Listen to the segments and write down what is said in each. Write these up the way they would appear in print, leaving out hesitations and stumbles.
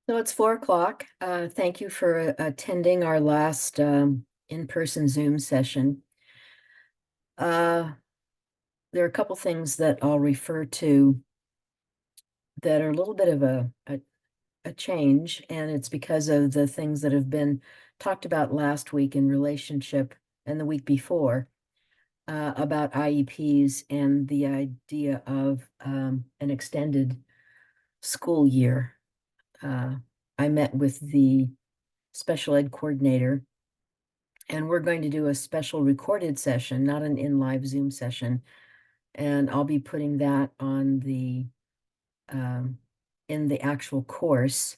So it's 4 o'clock. Thank you for attending our last in-person Zoom session. Uh, there are a couple things that I'll refer to that are a little bit of a change, and it's because of the things that have been talked about last week in relationship and the week before about IEPs and the idea of an extended school year. I met with the special ed coordinator, and we're going to do a special recorded session, not an in-live Zoom session. And I'll be putting that on the in the actual course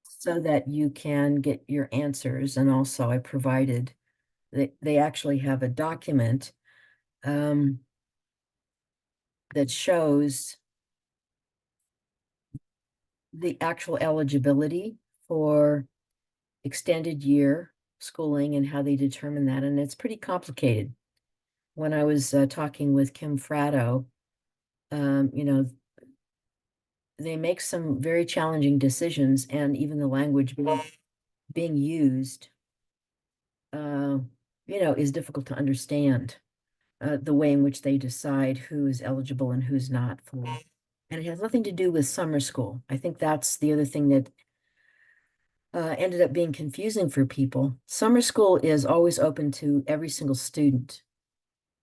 so that you can get your answers. And also I provided they actually have a document um, that shows the actual eligibility for extended year schooling and how they determine that. And it's pretty complicated. When I was talking with Kim Fratto, you know, they make some very challenging decisions, and even the language being used, uh, is difficult to understand. The way in which they decide who is eligible and who's not for. And it has nothing to do with summer school. I think that's the other thing that ended up being confusing for people. Summer school is always open to every single student.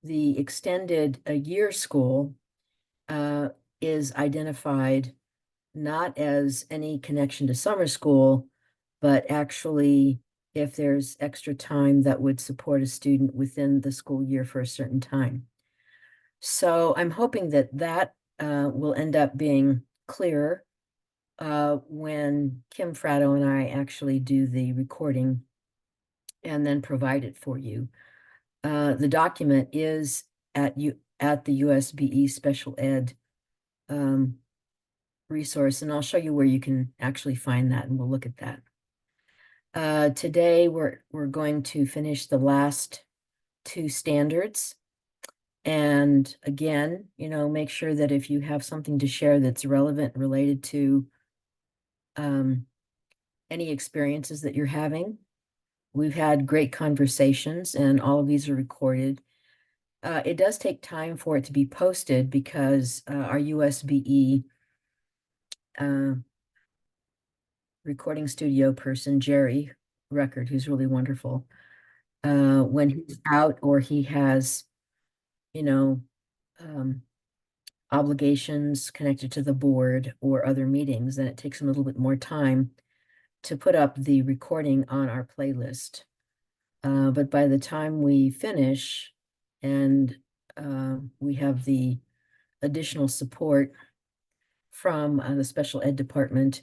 The extended year school uh, is identified not as any connection to summer school, but actually if there's extra time that would support a student within the school year for a certain time. So I'm hoping that that will end up being clearer when Kim Fratto and I actually do the recording and then provide it for you. The document is at the USBE Special Ed resource, and I'll show you where you can actually find that, and we'll look at that. Today we're going to finish the last two standards. And again, make sure that if you have something to share that's relevant related to any experiences that you're having. We've had great conversations, and all of these are recorded. It does take time for it to be posted because our USBE recording studio person, Jerry Record, who's really wonderful, when he's out or he has, you know, um, obligations connected to the board or other meetings, then it takes him a little bit more time to put up the recording on our playlist. But by the time we finish and we have the additional support from the special ed department,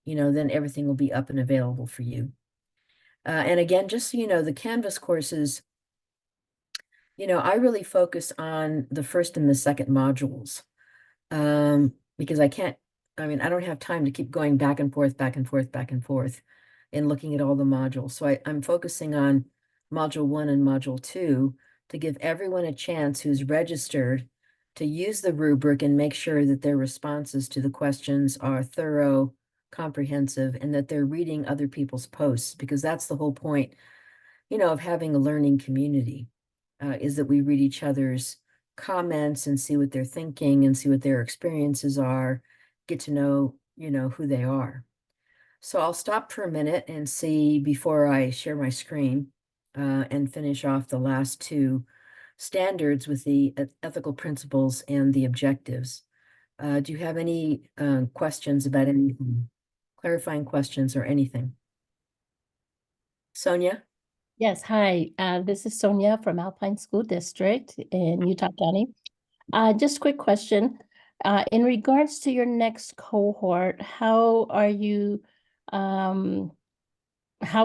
then everything will be up and available for you. And again, just so you know, the Canvas courses, I really focus on the first and the second modules because I don't have time to keep going back and forth, back and forth, back and forth and looking at all the modules. So I'm focusing on module 1 and module 2 to give everyone a chance who's registered to use the rubric and make sure that their responses to the questions are thorough, comprehensive, and that they're reading other people's posts, because that's the whole point, of having a learning community, is that we read each other's comments and see what they're thinking and see what their experiences are, get to know, who they are. So I'll stop for a minute and see before I share my screen and finish off the last two standards with the ethical principles and the objectives. Do you have any questions about anything, clarifying questions or anything? Sonia? Yes, hi. This is Sonia from Alpine School District in Utah County. Just a quick question. In regards to your next cohort, how are you, how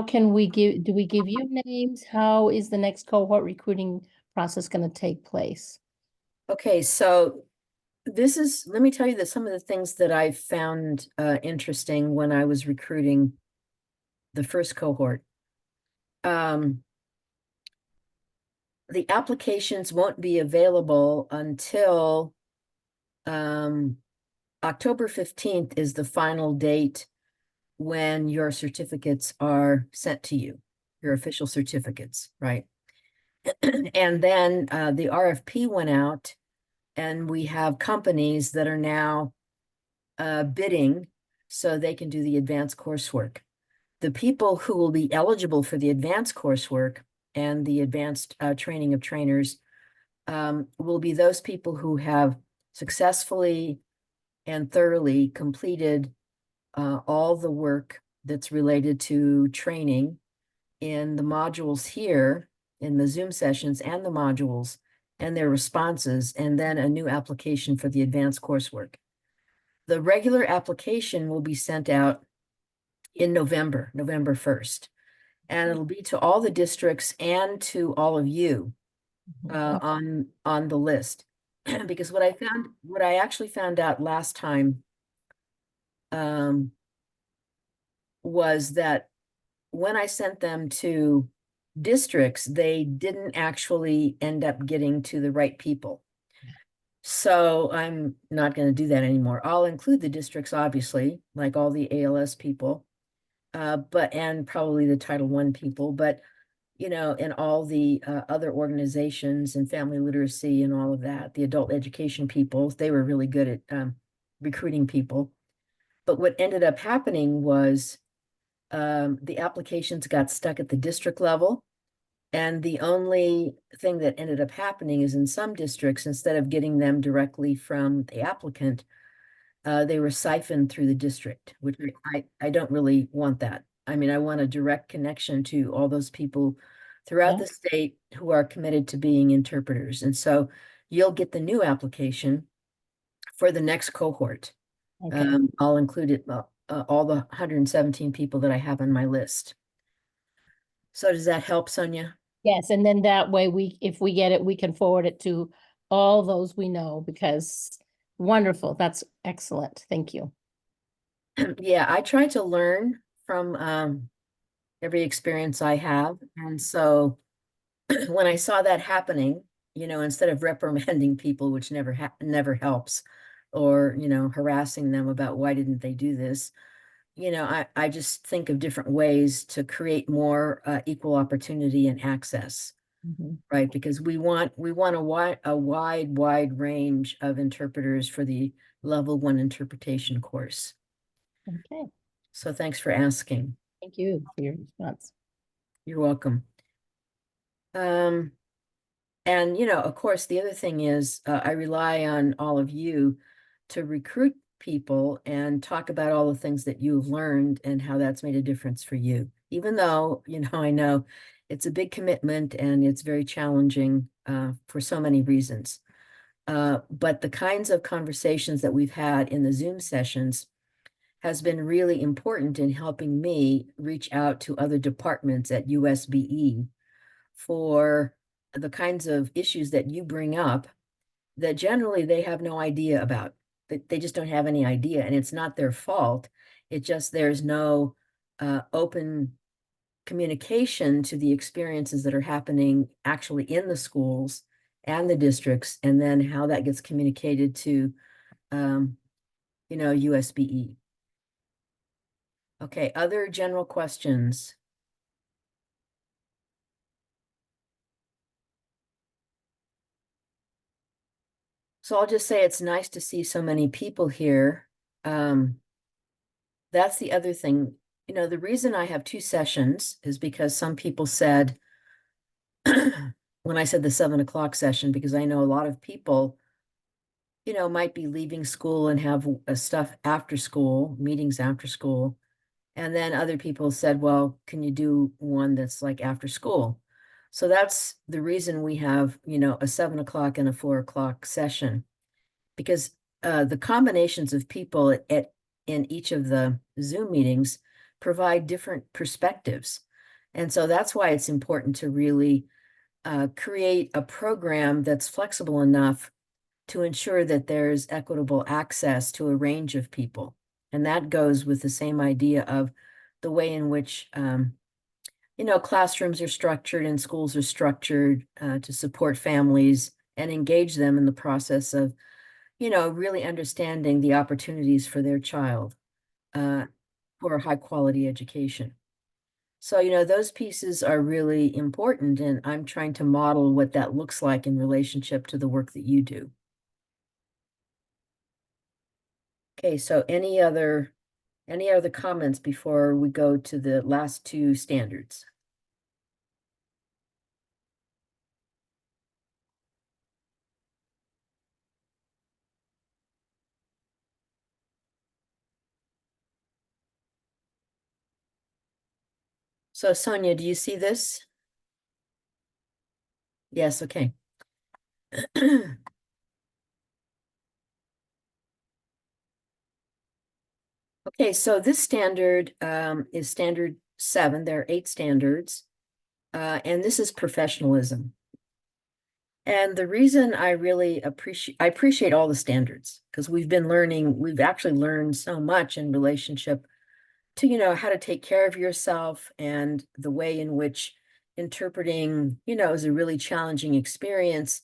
can do we give you names? How is the next cohort recruiting process going to take place? Okay, so let me tell you that some of the things that I found interesting when I was recruiting the first cohort. The applications won't be available until October 15th is the final date when your certificates are sent to you, your official certificates, right? And then the RFP went out, and we have companies that are now bidding so they can do the advanced coursework. The people who will be eligible for the advanced coursework and the advanced training of trainers will be those people who have successfully and thoroughly completed all the work that's related to training in the modules here, in the Zoom sessions and the modules and their responses, and then a new application for the advanced coursework. The regular application will be sent out in November 1st. And it'll be to all the districts and to all of you on the list. Because what I actually found out last time was that when I sent them to districts, they didn't actually end up getting to the right people. So I'm not going to do that anymore. I'll include the districts, obviously, like all the ALS people, and probably the Title I people, but and all the other organizations and family literacy and all of that, the adult education people, they were really good at recruiting people. But what ended up happening was the applications got stuck at the district level. And the only thing that ended up happening is in some districts, instead of getting them directly from the applicant, they were siphoned through the district, which I don't really want that. I mean, I want a direct connection to all those people throughout Yeah. the state who are committed to being interpreters. And so you'll get the new application for the next cohort. Okay. I'll include it, all the 117 people that I have on my list. So does that help, Sonia? Yes, and then that way if we get it, we can forward it to all those we know because wonderful. That's excellent. Thank you. Yeah, I try to learn from every experience I have. And so when I saw that happening, instead of reprimanding people, which never helps, or, harassing them about why didn't they do this, I just think of different ways to create more equal opportunity and access, Mhm. right? Because we want a wide range of interpreters for the level 1 interpretation course. Okay, So thanks for asking. thank you for your response. You're welcome. And of course, the other thing is I rely on all of you to recruit people and talk about all the things that you've learned and how that's made a difference for you. Even though, I know it's a big commitment and it's very challenging for so many reasons. But the kinds of conversations that we've had in the Zoom sessions has been really important in helping me reach out to other departments at USBE for the kinds of issues that you bring up that generally they have no idea about. They just don't have any idea, and it's not their fault. It just there's no open communication to the experiences that are happening actually in the schools and the districts, and then how that gets communicated to USBE. Okay, other general questions? So I'll just say it's nice to see so many people here. That's the other thing. The reason I have 2 sessions is because some people said, when I said the 7 o'clock session, because I know a lot of people, might be leaving school and have stuff after school, meetings after school. And then other people said, well, can you do one that's like after school? So that's the reason we have, a 7 o'clock and a 4 o'clock session, because the combinations of people in each of the Zoom meetings provide different perspectives. And so that's why it's important to really create a program that's flexible enough to ensure that there's equitable access to a range of people. And that goes with the same idea of the way in which classrooms are structured and schools are structured to support families and engage them in the process of really understanding the opportunities for their child. for a high quality education. So, you know, those pieces are really important, and I'm trying to model what that looks like in relationship to the work that you do. Okay, so any other comments before we go to the last two standards? So Sonia, do you see this? Yes, okay. Okay, so this standard is standard 7. There are 8 standards, and this is professionalism. And the reason I really appreciate all the standards, because we've actually learned so much in relationship to, you know, how to take care of yourself and the way in which interpreting, you know, is a really challenging experience,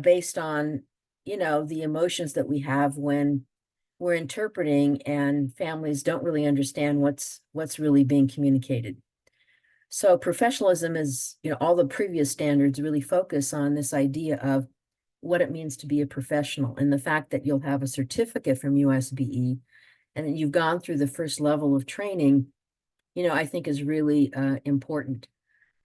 based on, you know, the emotions that we have when we're interpreting and families don't really understand what's really being communicated. So professionalism is, you know, all the previous standards really focus on this idea of what it means to be a professional, and the fact that you'll have a certificate from USBE and that you've gone through the first level of training, you know, I think is really important.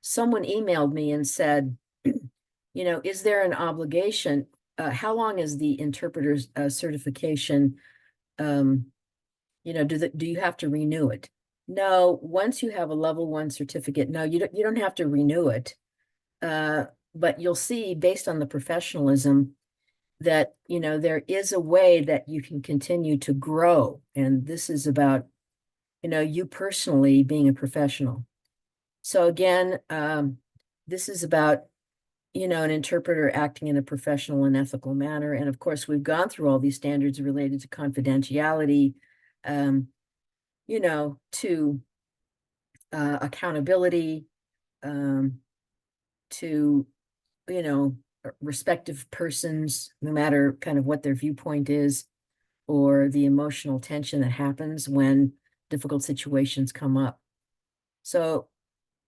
Someone emailed me and said, you know, is there an obligation? How long is the interpreter's certification? Um, you know, do you have to renew it? No, once you have a level 1 certificate, no, you don't have to renew it. Uh, but you'll see based on the professionalism that, you know, there is a way that you can continue to grow. And this is about, you know, you personally being a professional. So again, this is about, you know, an interpreter acting in a professional and ethical manner. And of course, we've gone through all these standards related to confidentiality, um, you know, to accountability, um, to, you know, respective persons, no matter kind of what their viewpoint is, or the emotional tension that happens when difficult situations come up. So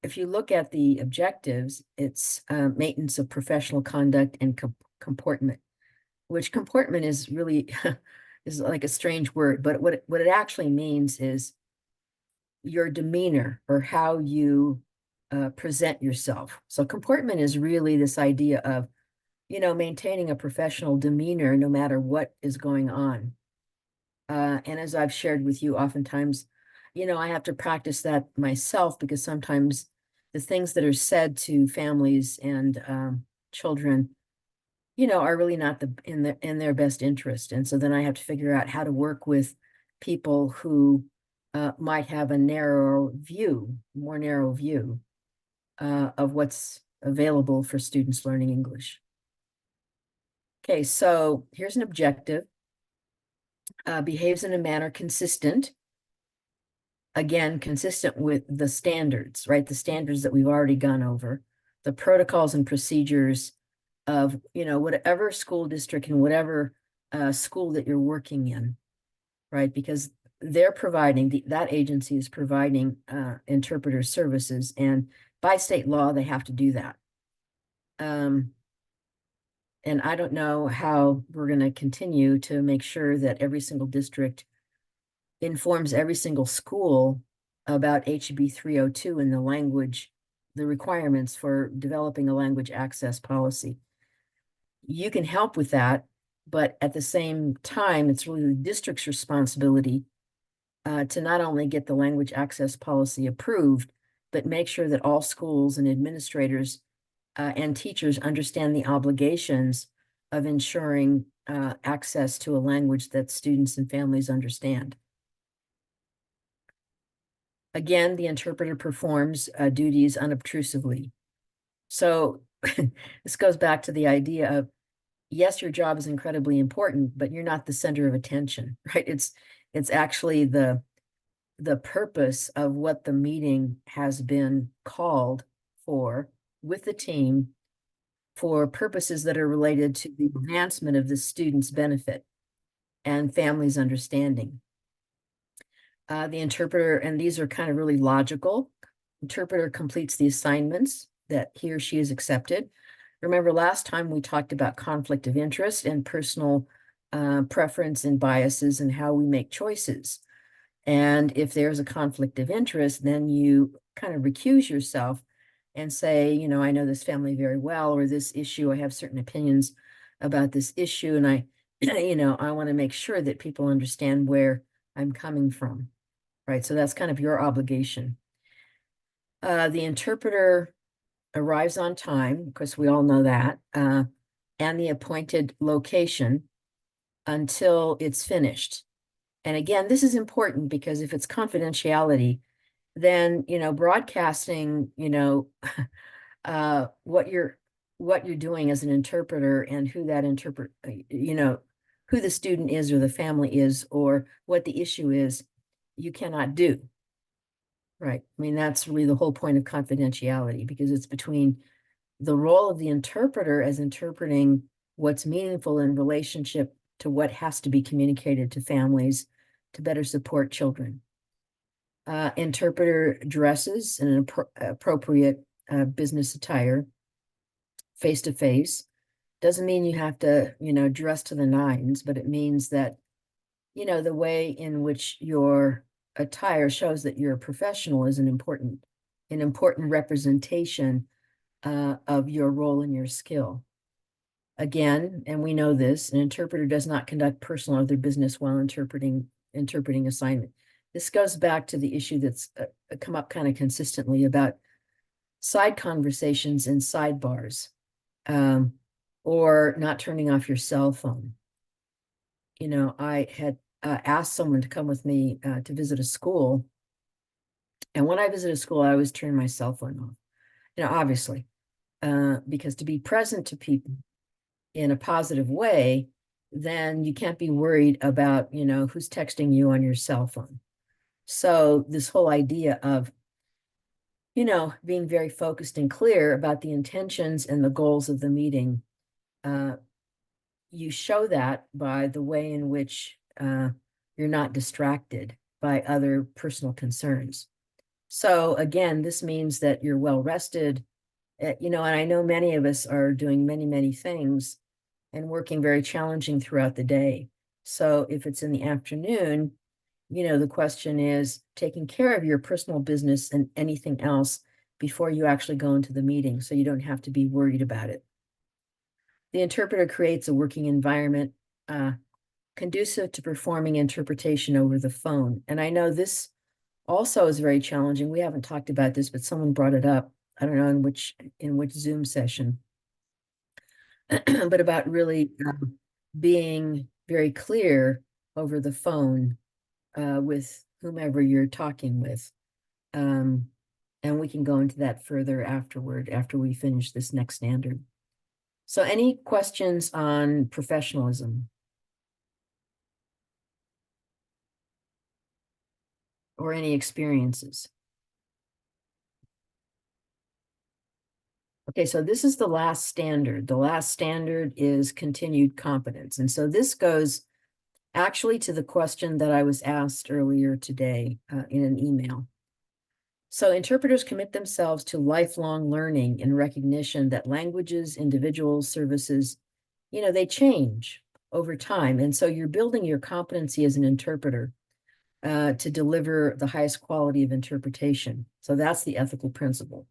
if you look at the objectives, it's maintenance of professional conduct and comportment, which comportment is really is like a strange word, but what it actually means is your demeanor or how you present yourself. So comportment is really this idea of, you know, maintaining a professional demeanor no matter what is going on. And as I've shared with you, oftentimes, you know, I have to practice that myself because sometimes the things that are said to families and children, you know, are really not in their best interest. And so then I have to figure out how to work with people who might have a more narrow view of what's available for students learning English. Okay, so here's an objective. Behaves in a manner consistent, again, consistent with the standards, right? The standards that we've already gone over, the protocols and procedures of, you know, whatever school district and whatever school that you're working in, right? Because they're providing, that agency is providing interpreter services, and by state law, they have to do that. And I don't know how we're going to continue to make sure that every single district informs every single school about HB 302 and the requirements for developing a language access policy. You can help with that, but at the same time, it's really the district's responsibility to not only get the language access policy approved, but make sure that all schools and administrators and teachers understand the obligations of ensuring access to a language that students and families understand. Again, the interpreter performs duties unobtrusively. So this goes back to the idea of, yes, your job is incredibly important, but you're not the center of attention, right? It's actually the purpose of what the meeting has been called for with the team for purposes that are related to the advancement of the student's benefit and family's understanding. The interpreter, and these are kind of really logical. Interpreter completes the assignments that he or she has accepted. Remember last time we talked about conflict of interest and personal preference and biases and how we make choices. And if there's a conflict of interest, then you kind of recuse yourself and say, you know, I know this family very well, or this issue, I have certain opinions about this issue, and I, you know, I want to make sure that people understand where I'm coming from, right? So that's kind of your obligation. The interpreter arrives on time, because we all know that, and the appointed location until it's finished. And again, this is important because if it's confidentiality, then, you know, broadcasting, you know, what you're doing as an interpreter and who that you know, who the student is or the family is or what the issue is, you cannot do. Right. I mean, that's really the whole point of confidentiality, because it's between the role of the interpreter as interpreting what's meaningful in relationship to what has to be communicated to families to better support children. Interpreter dresses in an appropriate business attire, face to face. Doesn't mean you have to, you know, dress to the nines, but it means that, you know, the way in which your attire shows that you're a professional is an important representation of your role and your skill. Again, and we know this, an interpreter does not conduct personal or other business while interpreting assignment. This goes back to the issue that's come up kind of consistently about side conversations in sidebars, or not turning off your cell phone. You know, I had asked someone to come with me to visit a school. And when I visited a school, I always turn my cell phone off, you know, obviously, because to be present to people in a positive way, then you can't be worried about, you know, who's texting you on your cell phone. So this whole idea of, you know, being very focused and clear about the intentions and the goals of the meeting, you show that by the way in which you're not distracted by other personal concerns. So again, this means that you're well rested, you know, and I know many of us are doing many, many things and working very challenging throughout the day. So if it's in the afternoon, you know, the question is taking care of your personal business and anything else before you actually go into the meeting, so you don't have to be worried about it. The interpreter creates a working environment conducive to performing interpretation over the phone. And I know this also is very challenging. We haven't talked about this, but someone brought it up. I don't know in which Zoom session, but about really being very clear over the phone with whomever you're talking with. And we can go into that further afterward, after we finish this next standard. So any questions on professionalism? Or any experiences? Okay, so this is the last standard. The last standard is continued competence. And so this goes actually to the question that I was asked earlier today in an email. So interpreters commit themselves to lifelong learning in recognition that languages, individuals, services, you know, they change over time. And so you're building your competency as an interpreter to deliver the highest quality of interpretation. So that's the ethical principle.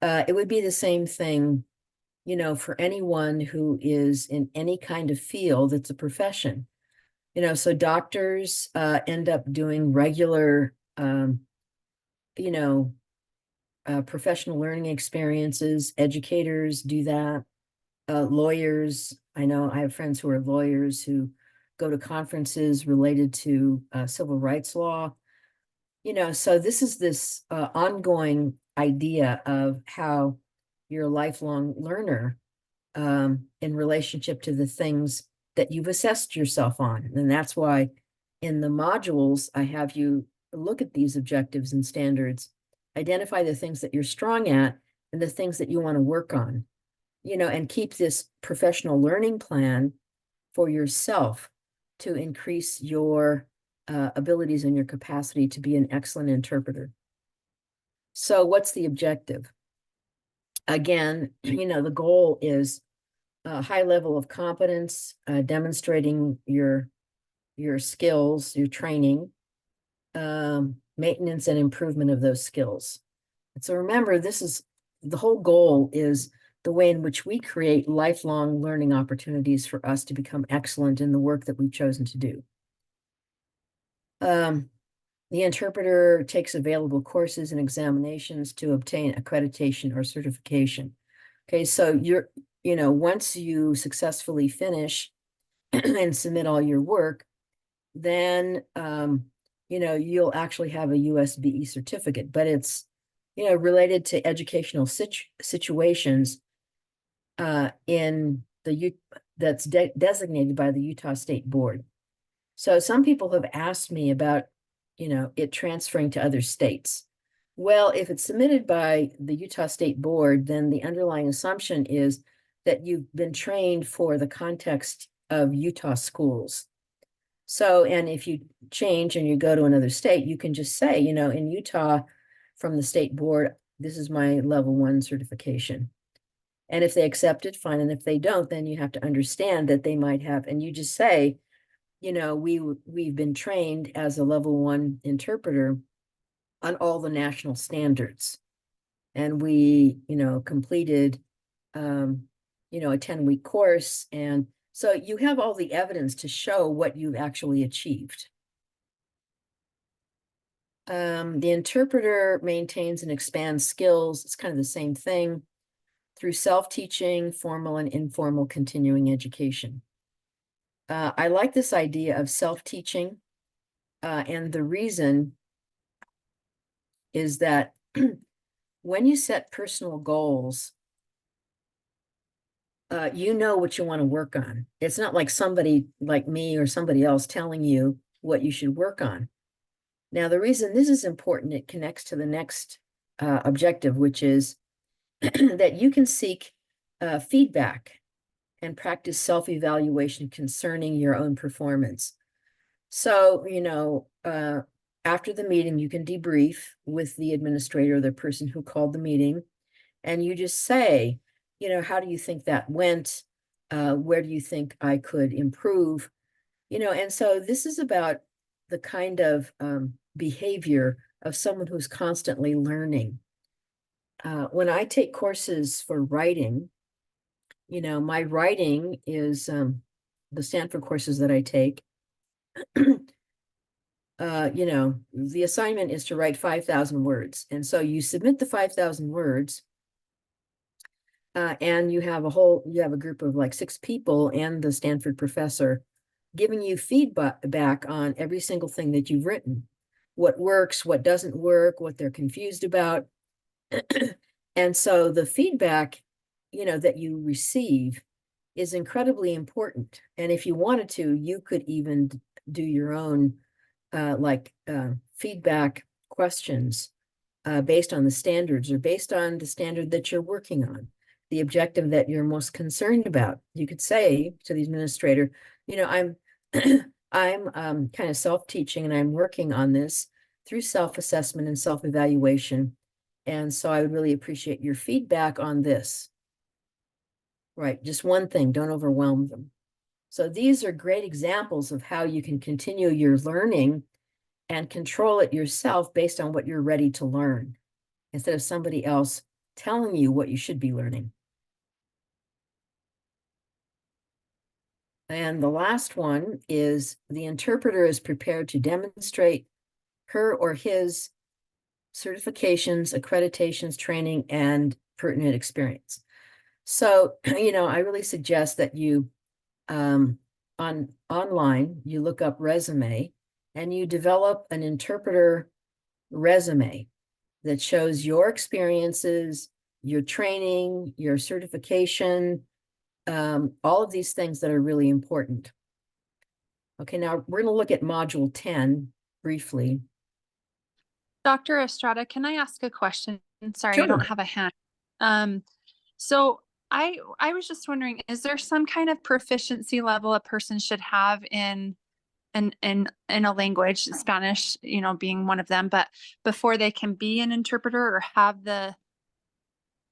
It would be the same thing, you know, for anyone who is in any kind of field that's a profession. You know, so doctors end up doing regular, you know, professional learning experiences. Educators do that. Lawyers, I know I have friends who are lawyers who go to conferences related to civil rights law. You know, so this is this ongoing idea of how you're a lifelong learner in relationship to the things that you've assessed yourself on. And that's why in the modules, I have you look at these objectives and standards, identify the things that you're strong at and the things that you want to work on, you know, and keep this professional learning plan for yourself to increase your abilities and your capacity to be an excellent interpreter. So what's the objective? Again, the goal is a high level of competence, demonstrating your skills, your training, maintenance and improvement of those skills. And so remember, the whole goal is the way in which we create lifelong learning opportunities for us to become excellent in the work that we've chosen to do. The interpreter takes available courses and examinations to obtain accreditation or certification. Okay, so once you successfully finish and submit all your work, then you'll actually have a USBE certificate, but it's related to educational situations in the that's designated by the Utah State Board. So some people have asked me about it transferring to other states. Well, if it's submitted by the Utah State Board, then the underlying assumption is that you've been trained for the context of Utah schools. So, and if you change and you go to another state, you can just say, in Utah, from the state board, this is my level 1 certification. And if they accept it, fine. And if they don't, then you have to understand that they might have, and you just say, we've been trained as a level 1 interpreter on all the national standards. And we, completed, a 10-week course. And so you have all the evidence to show what you've actually achieved. The interpreter maintains and expands skills. It's kind of the same thing through self-teaching, formal and informal continuing education. I like this idea of self-teaching, and the reason is that when you set personal goals, you know what you want to work on. It's not like somebody like me or somebody else telling you what you should work on. Now, the reason this is important, it connects to the next objective, which is that you can seek feedback and practice self-evaluation concerning your own performance. So, after the meeting, you can debrief with the administrator, the person who called the meeting, and you just say, how do you think that went? Where do you think I could improve? And so this is about the kind of behavior of someone who's constantly learning. When I take courses for writing, my writing is the Stanford courses that I take. The assignment is to write 5,000 words. And so you submit the 5,000 words, and you have a group of like 6 people and the Stanford professor giving you feedback on every single thing that you've written, what works, what doesn't work, what they're confused about. And so the feedback, that you receive is incredibly important. And if you wanted to, you could even do your own feedback questions based on the standards or based on the standard that you're working on, the objective that you're most concerned about. You could say to the administrator, I'm I'm kind of self-teaching and I'm working on this through self-assessment and self-evaluation. And so I would really appreciate your feedback on this. Right, just one thing, don't overwhelm them. So these are great examples of how you can continue your learning and control it yourself based on what you're ready to learn, instead of somebody else telling you what you should be learning. And the last one is the interpreter is prepared to demonstrate her or his certifications, accreditations, training, and pertinent experience. So, I really suggest that you online, you look up resume and you develop an interpreter resume that shows your experiences, your training, your certification, all of these things that are really important. Okay, now we're going to look at module 10 briefly. Dr. Estrada, can I ask a question? Sorry, I Sure. don't have a hand. So I was just wondering, is there some kind of proficiency level a person should have in in a language, Spanish, being one of them, but before they can be an interpreter or have the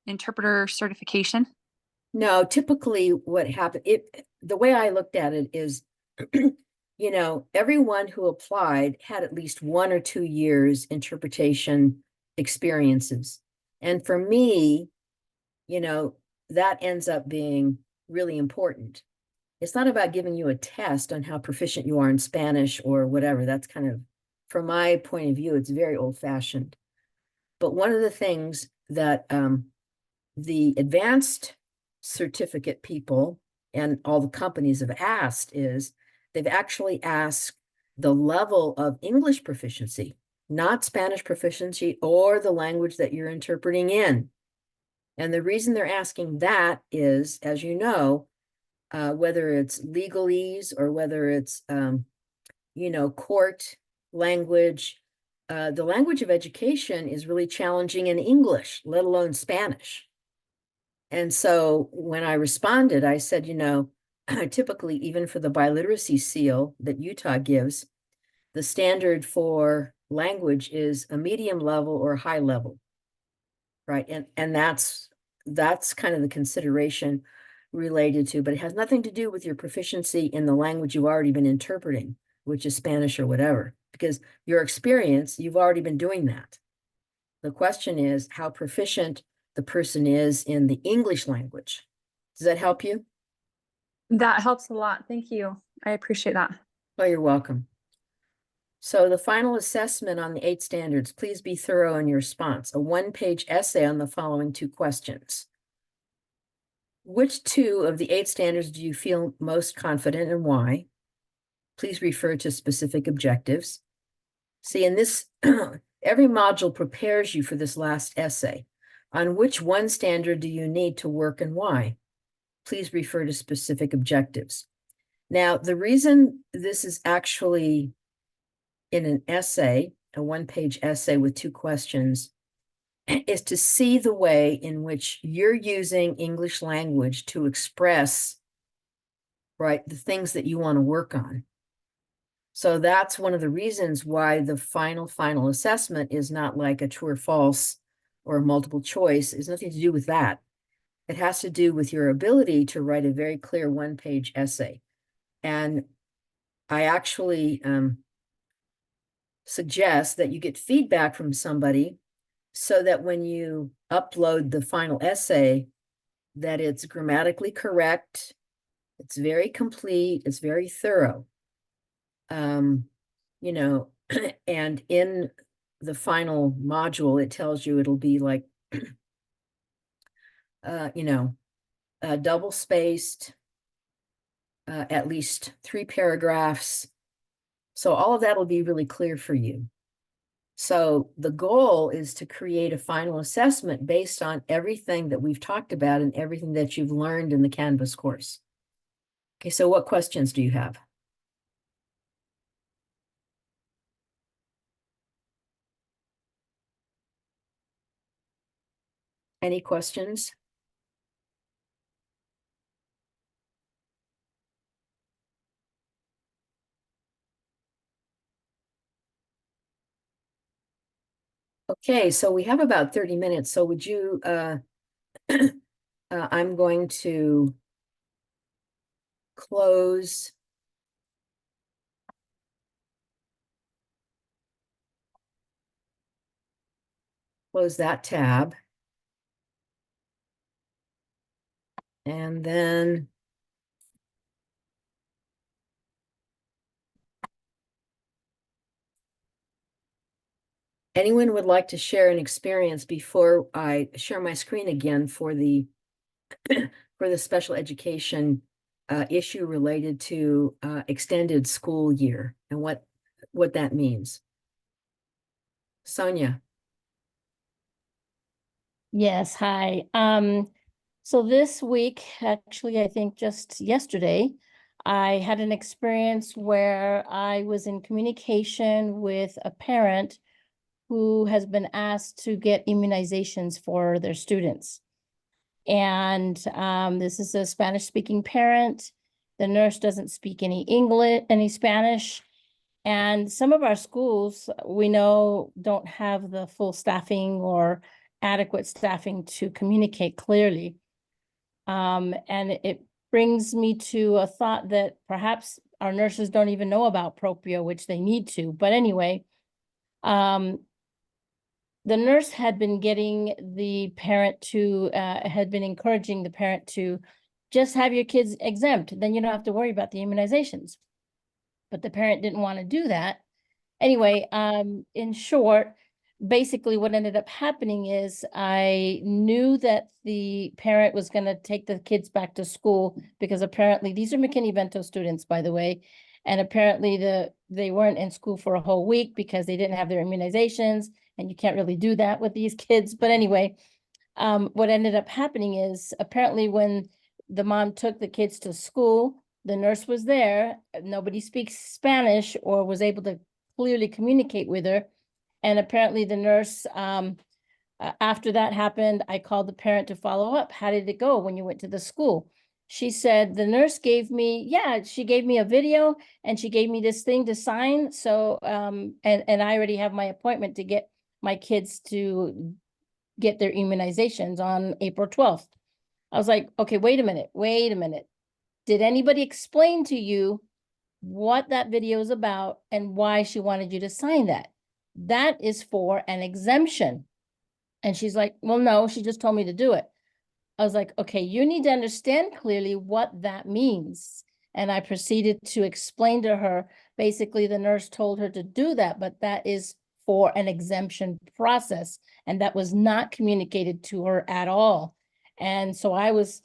interpreter certification? No, typically what happened, the way I looked at it is, everyone who applied had at least 1 or 2 years interpretation experiences. And for me, that ends up being really important. It's not about giving you a test on how proficient you are in Spanish or whatever. That's kind of, from my point of view, it's very old-fashioned. But one of the things that the advanced certificate people and all the companies have asked is they've actually asked the level of English proficiency, not Spanish proficiency or the language that you're interpreting in. And the reason they're asking that is, as you know, whether it's legalese or whether it's, court language, the language of education is really challenging in English, let alone Spanish. And so when I responded, I said, typically, even for the biliteracy seal that Utah gives, the standard for language is a medium level or high level, right? And that's kind of the consideration related to, but it has nothing to do with your proficiency in the language you've already been interpreting, which is Spanish or whatever, because your experience, you've already been doing that. The question is how proficient the person is in the English language. Does that help you? That helps a lot. Thank you. I appreciate that. Oh, you're welcome. So the final assessment on the 8 standards, please be thorough in your response. A 1-page essay on the following 2 questions. Which 2 of the 8 standards do you feel most confident and why? Please refer to specific objectives. See, in this, every module prepares you for this last essay. On which one standard do you need to work and why? Please refer to specific objectives. Now, the reason this is actually in an essay, a 1-page essay with 2 questions, is to see the way in which you're using English language to express, right, the things that you want to work on. So that's one of the reasons why the final assessment is not like a true or false or multiple choice. It's nothing to do with that. It has to do with your ability to write a very clear 1-page essay. And I actually suggest that you get feedback from somebody so that when you upload the final essay, that it's grammatically correct, it's very complete, it's very thorough. And in the final module, it tells you it'll be like, double spaced, at least 3 paragraphs. So all of that will be really clear for you. So the goal is to create a final assessment based on everything that we've talked about and everything that you've learned in the Canvas course. Okay, so what questions do you have? Any questions? Okay, so we have about 30 minutes. So would you, I'm going to close that tab. And then anyone would like to share an experience before I share my screen again for the for the special education issue related to extended school year and what that means. Sonia. Yes, hi. So this week, actually, I think just yesterday, I had an experience where I was in communication with a parent who has been asked to get immunizations for their students. And this is a Spanish-speaking parent. The nurse doesn't speak any English, any Spanish, And some of our schools, we know, don't have the full staffing or adequate staffing to communicate clearly. And it brings me to a thought that perhaps our nurses don't even know about Proprio, which they need to. But anyway, the nurse had been getting the parent to, had been encouraging the parent to just have your kids exempt, then you don't have to worry about the immunizations. But the parent didn't want to do that. Anyway, in short, basically what ended up happening is I knew that the parent was going to take the kids back to school because apparently these are McKinney-Vento students, by the way. And apparently they weren't in school for a whole week because they didn't have their immunizations, and you can't really do that with these kids. But anyway, what ended up happening is apparently when the mom took the kids to school, the nurse was there. Nobody speaks Spanish or was able to clearly communicate with her. And apparently the nurse, after that happened, I called the parent to follow up. How did it go when you went to the school? She said, the nurse gave me, she gave me a video and she gave me this thing to sign. So, and I already have my appointment to get my kids to get their immunizations on April 12th. I was like, okay, wait a minute. Did anybody explain to you what that video is about and why she wanted you to sign that? That is for an exemption. And she's like, well, no, she just told me to do it. I was like, okay, you need to understand clearly what that means. And I proceeded to explain to her, basically the nurse told her to do that, but that is for an exemption process. And that was not communicated to her at all. And so I was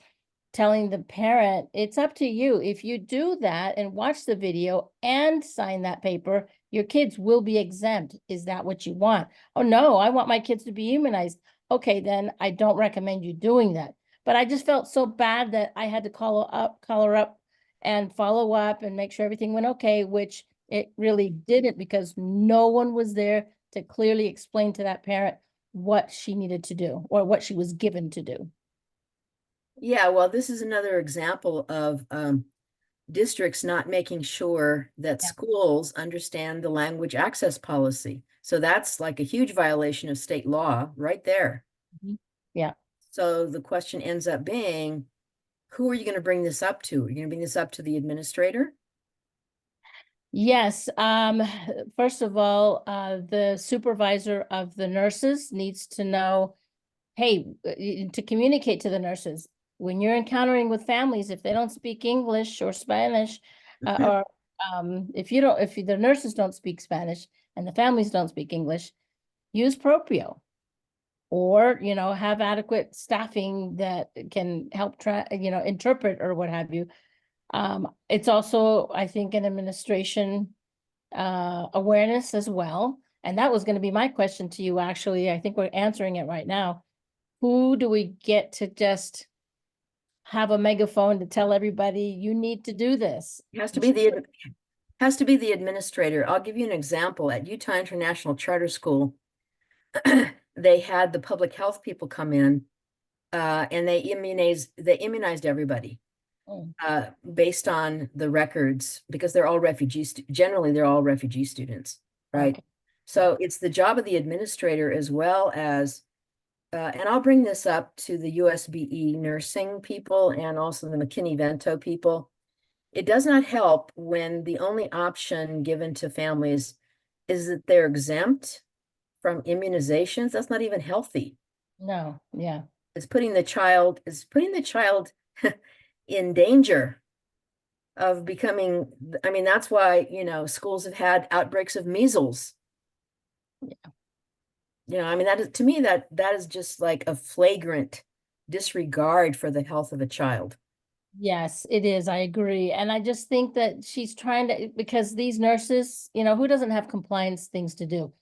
telling the parent, it's up to you. If you do that and watch the video and sign that paper, your kids will be exempt. Is that what you want? Oh, no, I want my kids to be immunized. Okay, then I don't recommend you doing that. But I just felt so bad that I had to call her up and follow up and make sure everything went okay, which it really didn't, because no one was there to clearly explain to that parent what she needed to do or what she was given to do. Yeah, well, this is another example of districts not making sure that Yeah. schools understand the language access policy. So that's like a huge violation of state law right there. Yeah. So the question ends up being, who are you going to bring this up to? Are you going to bring this up to the administrator? Yes, first of all, the supervisor of the nurses needs to know, hey, to communicate to the nurses, when you're encountering with families, if they don't speak English or Spanish, or if the nurses don't speak Spanish and the families don't speak English, use Proprio. Or, have adequate staffing that can help interpret or what have you. It's also, I think, an administration awareness as well. And that was going to be my question to you, actually. I think we're answering it right now. Who do we get to just have a megaphone to tell everybody you need to do this? It has to be the administrator. I'll give you an example. At Utah International Charter School, they had the public health people come in, and they immunized everybody. Oh. Based on the records, because they're all generally they're all refugee students, right? Okay. So it's the job of the administrator as well as, and I'll bring this up to the USBE nursing people and also the McKinney-Vento people. It does not help when the only option given to families is that they're exempt from immunizations. That's not even healthy. No, yeah. It's putting the child in danger of becoming, I mean, that's why, schools have had outbreaks of measles. Yeah. I mean, that is, to me, that is just like a flagrant disregard for the health of a child. Yes, it is. I agree. And I just think that she's trying to, because these nurses, who doesn't have compliance things to do?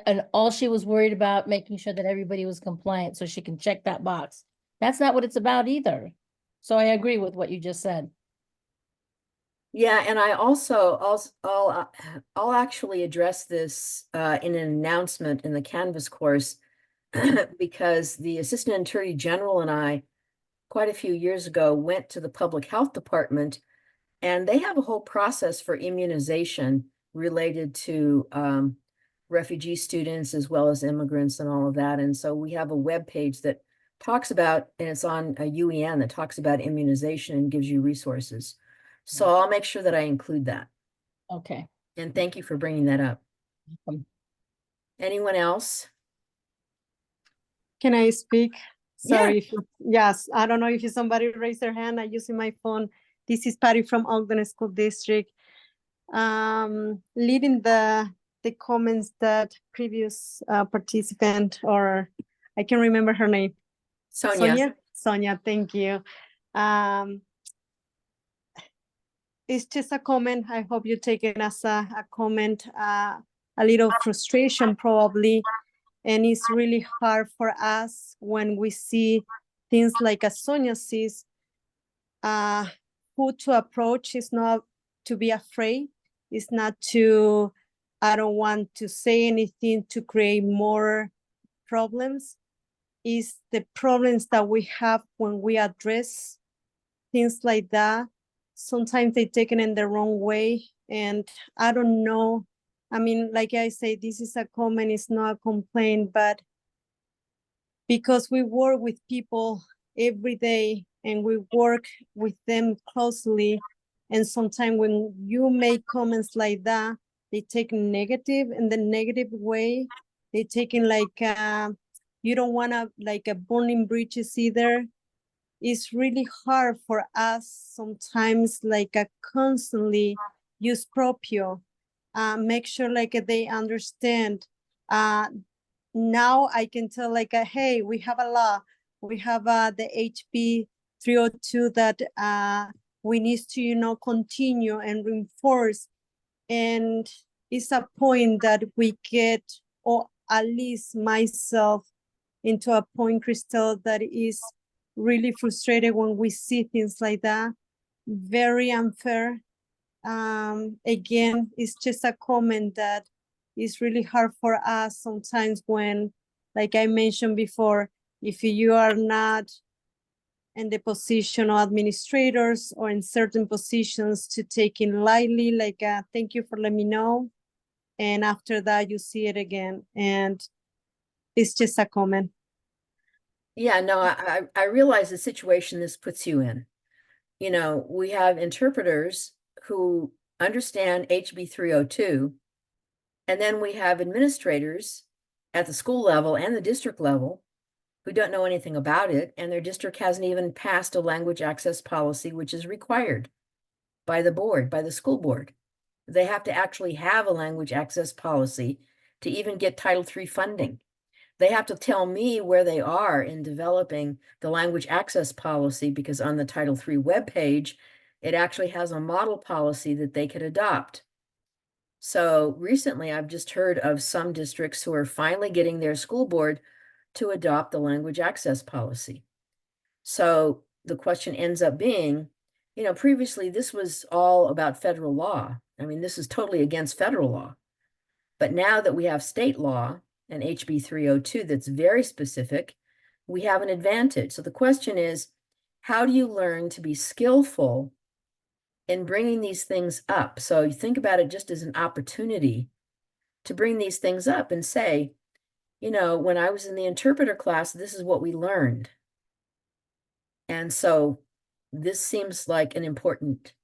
And all she was worried about making sure that everybody was compliant so she can check that box. That's not what it's about either. So I agree with what you just said. Yeah, and I I'll actually address this in an announcement in the Canvas course because the Assistant Attorney General and I, quite a few years ago, went to the Public Health Department, and they have a whole process for immunization related to refugee students as well as immigrants and all of that. And so we have a web page that talks about, and it's on a UEN that talks about immunization and gives you resources. So I'll make sure that I include that. Okay. And thank you for bringing that up. Welcome. Anyone else? Can I speak? Yeah. Sorry. Yes, I don't know if somebody raised their hand. I'm using my phone. This is Patty from Ogden School District. Leading the comments that previous participant, or I can remember her name. Sonia. Sonia, thank you. It's just a comment. I hope you take it as a comment, a little frustration probably. And it's really hard for us when we see things like as Sonia sees, who to approach is not to be afraid. It's not to, I don't want to say anything to create more problems. It's the problems that we have when we address things like that. Sometimes they take it in the wrong way. And I don't know. I mean, like I say, this is a comment, it's not a complaint, but because we work with people every day and we work with them closely, and sometimes when you make comments like that, they take negative in the negative way. They take it like you don't want to like a burning bridges either. It's really hard for us sometimes like a constantly use proprio. Make sure like they understand. Now I can tell like, hey, we have a law. We have the HB 302 that we need to, continue and reinforce. And it's a point that we get, or at least myself, into a point, Crystal, that is really frustrated when we see things like that. Very unfair. Again, it's just a comment that is really hard for us sometimes when, like I mentioned before, if you are not in the position of administrators or in certain positions to take in lightly, like thank you for letting me know. And after that, you see it again. And it's just a comment. Yeah, no, I realize the situation this puts you in. We have interpreters who understand HB 302, and then we have administrators at the school level and the district level who don't know anything about it, and their district hasn't even passed a language access policy, which is required by the board, by the school board. They have to actually have a language access policy to even get Title III funding. They have to tell me where they are in developing the language access policy, because on the Title III webpage, it actually has a model policy that they could adopt. So recently, I've just heard of some districts who are finally getting their school board to adopt the language access policy. So the question ends up being, previously this was all about federal law. I mean, this is totally against federal law. But now that we have state law, and HB 302 that's very specific, we have an advantage. So the question is, how do you learn to be skillful in bringing these things up? So you think about it just as an opportunity to bring these things up and say, when I was in the interpreter class, this is what we learned. And so this seems like an important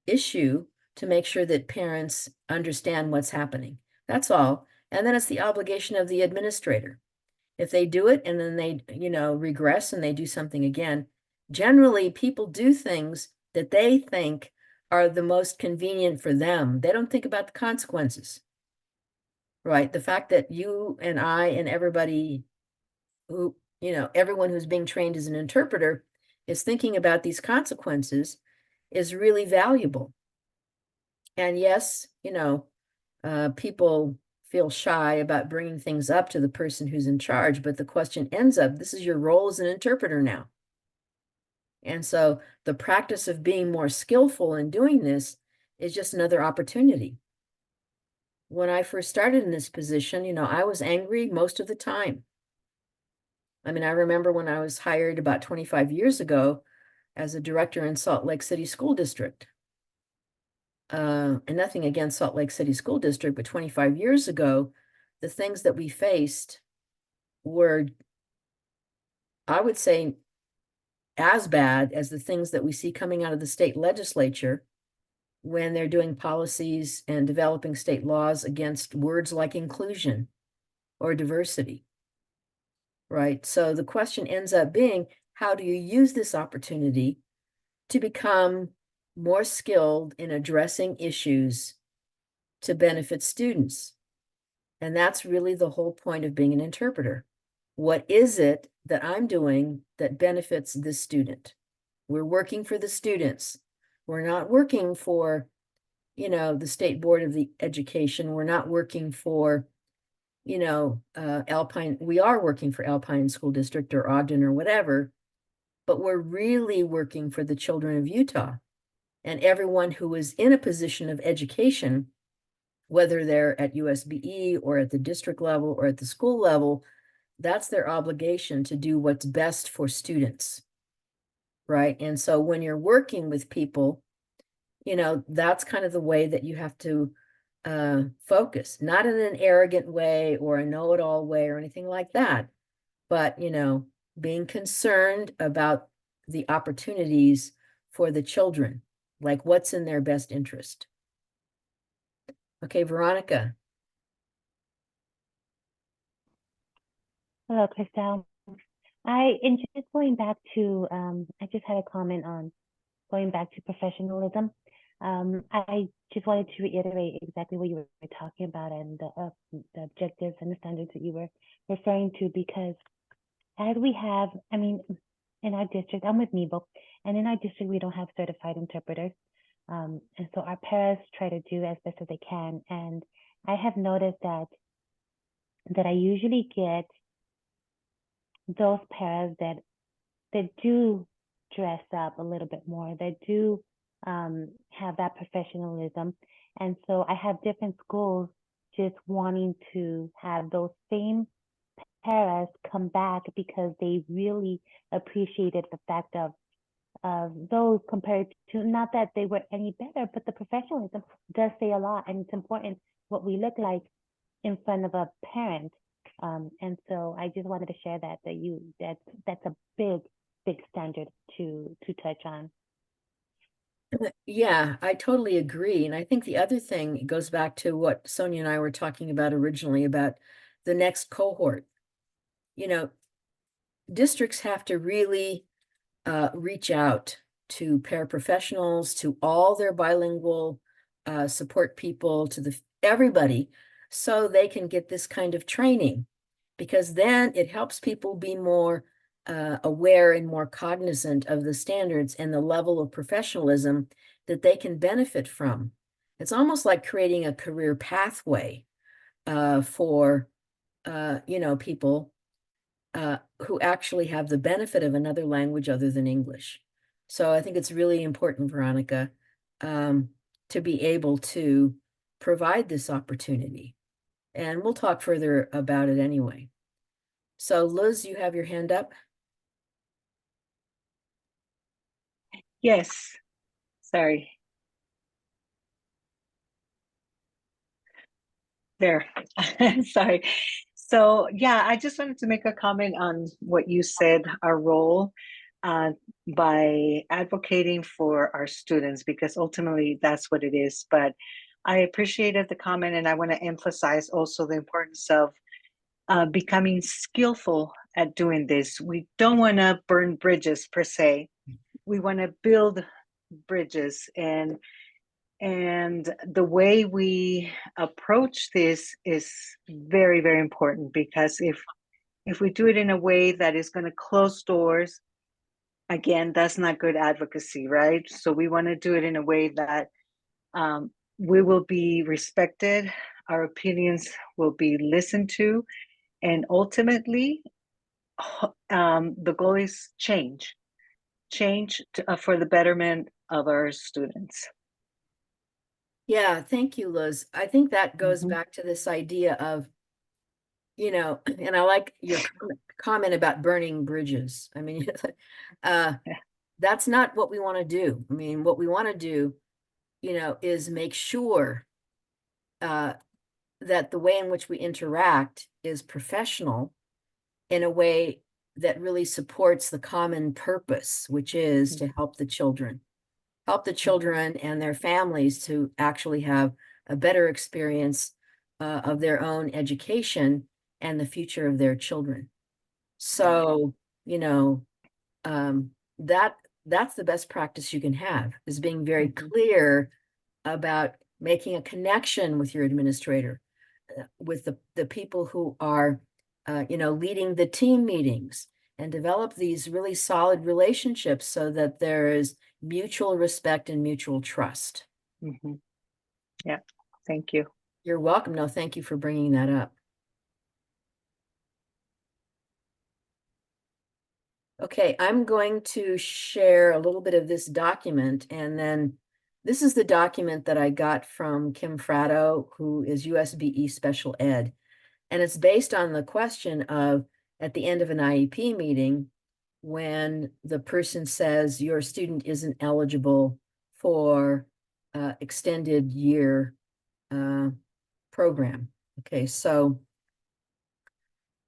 issue to make sure that parents understand what's happening. That's all. And then it's the obligation of the administrator. If they do it and then they, regress and they do something again, generally people do things that they think are the most convenient for them. They don't think about the consequences, right? The fact that you and I and everybody who, everyone who's being trained as an interpreter is thinking about these consequences is really valuable. And yes, people feel shy about bringing things up to the person who's in charge, but the question ends up, this is your role as an interpreter now. And so the practice of being more skillful in doing this is just another opportunity. When I first started in this position, I was angry most of the time. I mean, I remember when I was hired about 25 years ago as a director in Salt Lake City School District. and nothing against Salt Lake City School District, but 25 years ago, the things that we faced were, I would say, as bad as the things that we see coming out of the state legislature when they're doing policies and developing state laws against words like inclusion or diversity. Right? So the question ends up being, how do you use this opportunity to become more skilled in addressing issues to benefit students? And that's really the whole point of being an interpreter. What is it that I'm doing that benefits this student? We're working for the students. We're not working for, the State Board of the Education. We're not working for, Alpine. We are working for Alpine School District or Ogden or whatever, but we're really working for the children of Utah and everyone who is in a position of education, whether they're at USBE or at the district level or at the school level. That's their obligation to do what's best for students, right? And so when you're working with people, that's kind of the way that you have to focus, not in an arrogant way or a know-it-all way or anything like that, but, being concerned about the opportunities for the children, like what's in their best interest. Okay, Veronica. Hello, Christelle. And just going back to, I just had a comment on going back to professionalism. I just wanted to reiterate exactly what you were talking about and the objectives and the standards that you were referring to, because as we have, in our district, I'm with NEBO, and in our district, we don't have certified interpreters. And so our paras try to do as best as they can. And I have noticed that I usually get those paras that do dress up a little bit more, that do have that professionalism. And so I have different schools just wanting to have those same paras come back because they really appreciated the fact of those compared to, not that they were any better, but the professionalism does say a lot, and it's important what we look like in front of a parent. And so I just wanted to share that's a big standard to touch on. Yeah, I totally agree. And I think the other thing goes back to what Sonia and I were talking about originally about the next cohort. Districts have to really reach out to paraprofessionals, to all their bilingual support people, to everybody, so they can get this kind of training, because then it helps people be more aware and more cognizant of the standards and the level of professionalism that they can benefit from. It's almost like creating a career pathway for people who actually have the benefit of another language other than English. So I think it's really important, Veronica, to be able to provide this opportunity. And we'll talk further about it anyway. So Liz, you have your hand up. Yes, sorry. There, sorry. So yeah, I just wanted to make a comment on what you said, our role by advocating for our students, because ultimately that's what it is. But I appreciated the comment, and I want to emphasize also the importance of becoming skillful at doing this. We don't want to burn bridges per se. We want to build bridges, and the way we approach this is very, very important, because if we do it in a way that is going to close doors, again, that's not good advocacy, right? So we want to do it in a way that we will be respected, our opinions will be listened to, and ultimately the goal is change for the betterment of our students. Yeah, thank you, Liz. I think that goes Mhm. back to this idea of, and I like your comment about burning bridges. I mean, Yeah. that's not what we want to do. I mean, what we want to do is make sure that the way in which we interact is professional in a way that really supports the common purpose, which is to help the children and their families to actually have a better experience of their own education and the future of their children. So, that's the best practice you can have, is being very clear about making a connection with your administrator, with the people who are, leading the team meetings, and develop these really solid relationships so that there is mutual respect and mutual trust. Mhm. Yeah, thank you. You're welcome. No, thank you for bringing that up. Okay, I'm going to share a little bit of this document, and then this is the document that I got from Kim Fratto, who is USBE Special Ed. And it's based on the question of, at the end of an IEP meeting, when the person says your student isn't eligible for extended year program. Okay, so,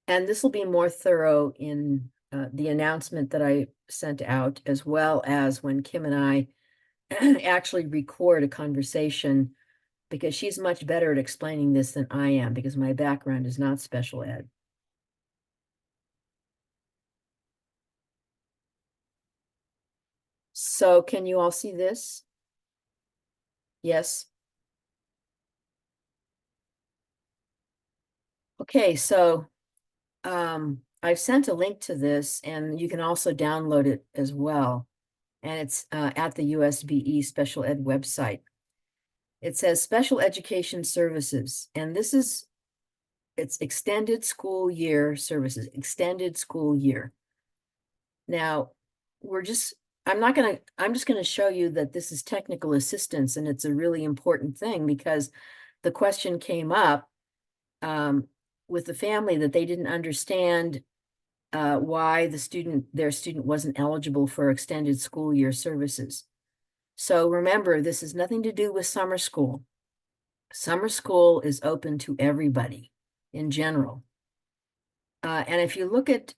and this will be more thorough in the announcement that I sent out, as well as when Kim and I actually record a conversation, because she's much better at explaining this than I am, because my background is not special ed. So can you all see this? Yes. Okay, so I've sent a link to this, and you can also download it as well. And it's at the USBE Special Ed website. It says Special Education Services, and it's extended school year services, extended school year. Now, I'm just gonna show you that this is technical assistance, and it's a really important thing, because the question came up with the family that they didn't understand why their student wasn't eligible for extended school year services. So remember, this has nothing to do with summer school. Summer school is open to everybody in general. And if you look at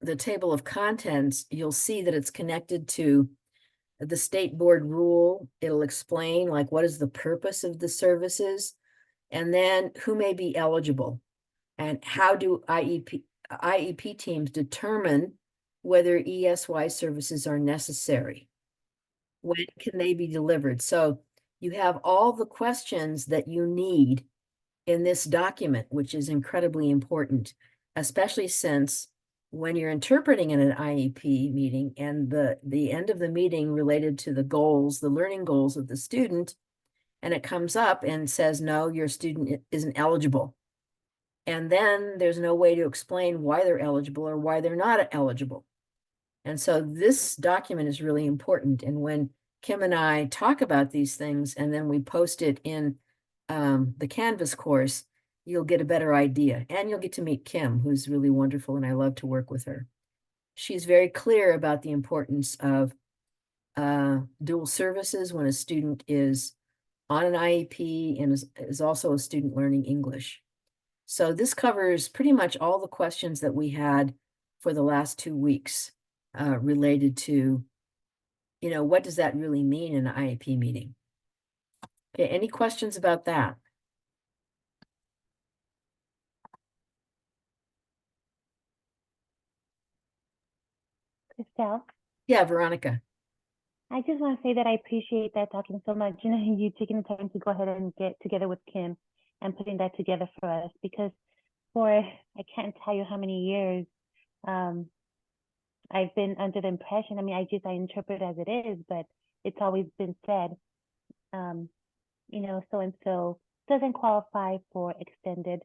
the table of contents, you'll see that it's connected to the state board rule. It'll explain, like, what is the purpose of the services, and then who may be eligible, and how do IEP teams determine whether ESY services are necessary. When can they be delivered? So you have all the questions that you need in this document, which is incredibly important, especially since when you're interpreting in an IEP meeting, and the end of the meeting related to the goals, the learning goals of the student, and it comes up and says, no, your student isn't eligible. And then there's no way to explain why they're eligible or why they're not eligible. And so this document is really important. And when Kim and I talk about these things, and then we post it in the Canvas course, you'll get a better idea. And you'll get to meet Kim, who's really wonderful, and I love to work with her. She's very clear about the importance of dual services when a student is on an IEP and is also a student learning English. So this covers pretty much all the questions that we had for the last 2 weeks related to, what does that really mean in an IEP meeting? Okay, any questions about that? Christelle, Yeah, Veronica. I just want to say that I appreciate that talking so much. You taking the time to go ahead and get together with Kim and putting that together for us, because I can't tell you how many years I've been under the impression, I interpret as it is, but it's always been said, so and so doesn't qualify for extended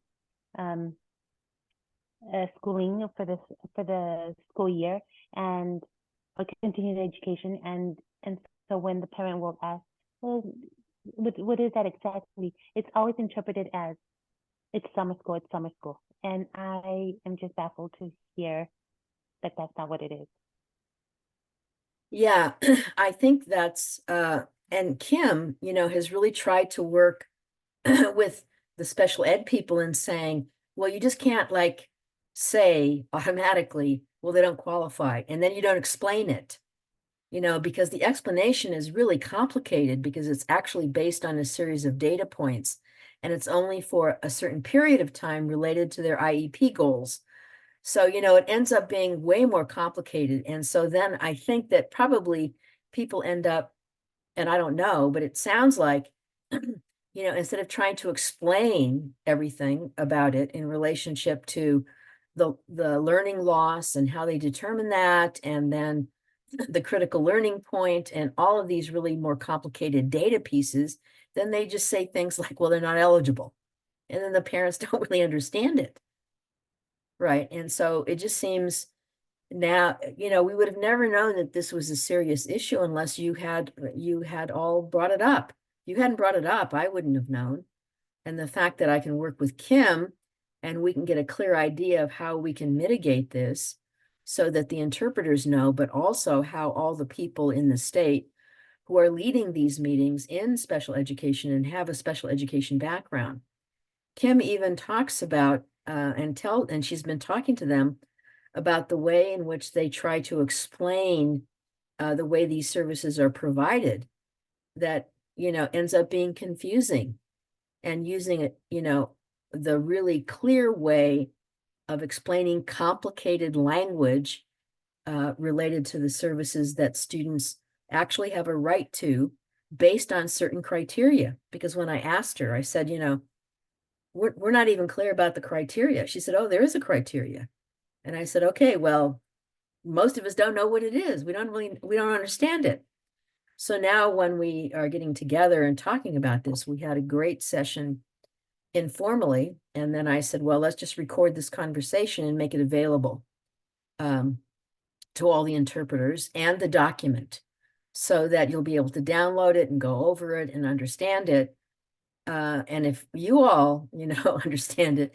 schooling for the school year and or continuing education, and so when the parent will ask, well, what is that exactly? It's always interpreted as it's summer school, and I am just baffled to hear that that's not what it is. Yeah, I think that's and Kim, has really tried to work with the special ed people in saying, well, you just can't like say automatically, well, they don't qualify, and then you don't explain it, because the explanation is really complicated because it's actually based on a series of data points, and it's only for a certain period of time related to their IEP goals. So, it ends up being way more complicated. And so then I think that probably people end up, and I don't know, but it sounds like, instead of trying to explain everything about it in relationship to the learning loss and how they determine that, and then the critical learning point and all of these really more complicated data pieces, then they just say things like, well, they're not eligible. And then the parents don't really understand it. Right. And so it just seems now, we would have never known that this was a serious issue unless you had all brought it up. You hadn't brought it up, I wouldn't have known. And the fact that I can work with Kim and we can get a clear idea of how we can mitigate this so that the interpreters know, but also how all the people in the state who are leading these meetings in special education and have a special education background. Kim even talks about and she's been talking to them about the way in which they try to explain the way these services are provided that, ends up being confusing, and using it, the really clear way of explaining complicated language related to the services that students actually have a right to based on certain criteria. Because when I asked her, I said, we're not even clear about the criteria. She said, oh, there is a criteria. And I said, okay, well, most of us don't know what it is. We don't understand it. So now when we are getting together and talking about this, we had a great session informally. And then I said, well, let's just record this conversation and make it available to all the interpreters and the document so that you'll be able to download it and go over it and understand it. And if you all, understand it,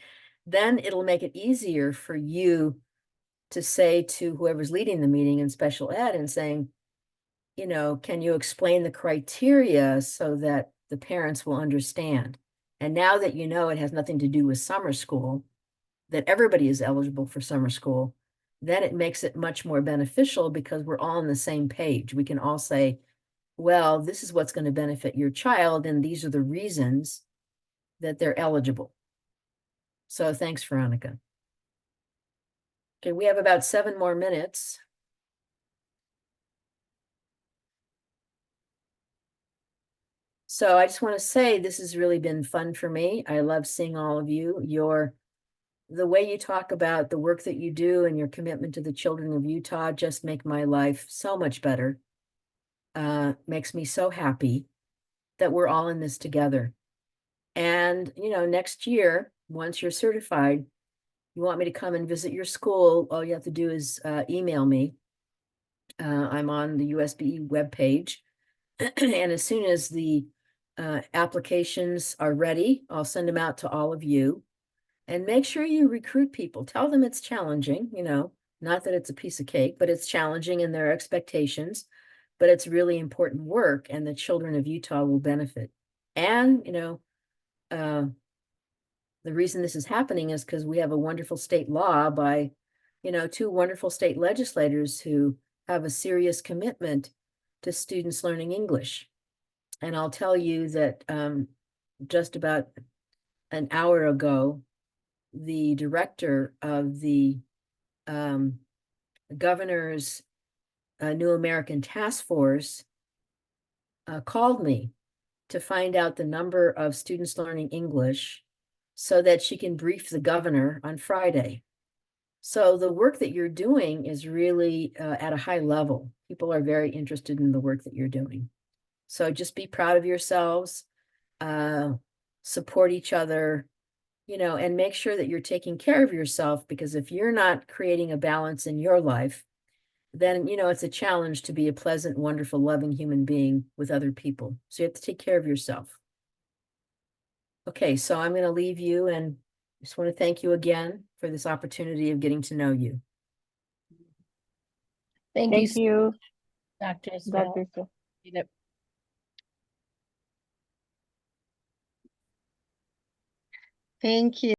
then it'll make it easier for you to say to whoever's leading the meeting in special ed and saying, can you explain the criteria so that the parents will understand? And now that it has nothing to do with summer school, that everybody is eligible for summer school, then it makes it much more beneficial because we're all on the same page. We can all say, well, this is what's going to benefit your child, and these are the reasons that they're eligible. So thanks, Veronica. Okay, we have about 7 more minutes. So I just want to say this has really been fun for me. I love seeing all of you. The way you talk about the work that you do and your commitment to the children of Utah just make my life so much better. Makes me so happy that we're all in this together. And, next year, once you're certified, you want me to come and visit your school, all you have to do is email me. I'm on the USB webpage. And as soon as the applications are ready, I'll send them out to all of you. And make sure you recruit people. Tell them it's challenging, not that it's a piece of cake, but it's challenging in their expectations. But it's really important work, and the children of Utah will benefit. And, the reason this is happening is because we have a wonderful state law by, 2 wonderful state legislators who have a serious commitment to students learning English. And I'll tell you that just about an hour ago, the director of the governor's New American Task Force called me to find out the number of students learning English so that she can brief the governor on Friday. So the work that you're doing is really at a high level. People are very interested in the work that you're doing. So just be proud of yourselves, support each other, and make sure that you're taking care of yourself, because if you're not creating a balance in your life, then, it's a challenge to be a pleasant, wonderful, loving human being with other people. So you have to take care of yourself. Okay, so I'm going to leave you, and just want to thank you again for this opportunity of getting to know you. Thank Thank you, you, Dr. Isabel. Dr. Su. Yep. Thank you.